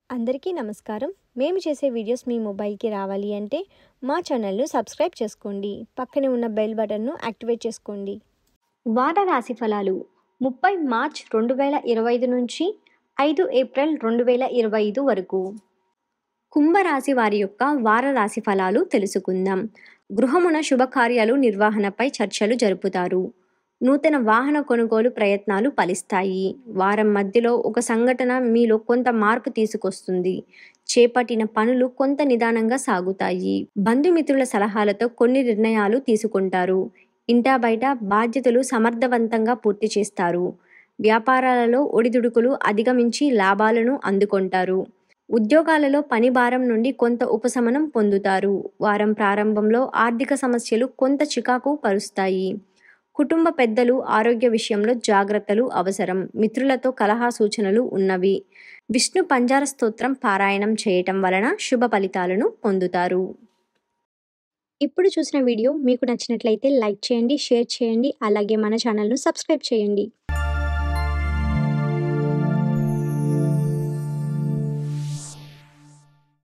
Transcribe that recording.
అందరికీ నమస్కారం. మేము చేసే వీడియోస్ మీ మొబైల్‌కి రావాలి అంటే మా ఛానల్‌ను సబ్స్క్రైబ్ చేసుకోండి. పక్కనే ఉన్న బెల్ బటన్‌ను యాక్టివేట్ చేసుకోండి. వార రాశి ఫలాలు 30 మార్చ్ 2025 నుంచి 5 ఏప్రిల్ 2025 వరకు. కుంభరాశి వారి యొక్క వార రాశి ఫలాలు తెలుసుకుందాం. గృహమున శుభకార్యాలు నిర్వహణపై చర్చలు జరుపుతారు. నూతన వాహన కొనుగోలు ప్రయత్నాలు ఫలిస్తాయి. వారం మధ్యలో ఒక సంఘటన మీలో కొంత మార్పు తీసుకొస్తుంది. చేపట్టిన పనులు కొంత నిదానంగా సాగుతాయి. బంధుమిత్రుల సలహాలతో కొన్ని నిర్ణయాలు తీసుకుంటారు. ఇంటా బయట బాధ్యతలు సమర్థవంతంగా పూర్తి చేస్తారు. వ్యాపారాలలో ఒడిదుడుకులు అధిగమించి లాభాలను అందుకుంటారు. ఉద్యోగాలలో పని భారం నుండి కొంత ఉపశమనం పొందుతారు. వారం ప్రారంభంలో ఆర్థిక సమస్యలు కొంత చికాకు పరుస్తాయి. కుటుంబ పెద్దలు ఆరోగ్య విషయంలో జాగ్రత్తలు అవసరం. మిత్రులతో కలహ సూచనలు ఉన్నవి. విష్ణు పంజార స్తోత్రం పారాయణం చేయటం వలన శుభ ఫలితాలను పొందుతారు. ఇప్పుడు చూసిన వీడియో మీకు నచ్చినట్లయితే లైక్ చేయండి, షేర్ చేయండి, అలాగే మన ఛానల్ను సబ్స్క్రైబ్ చేయండి.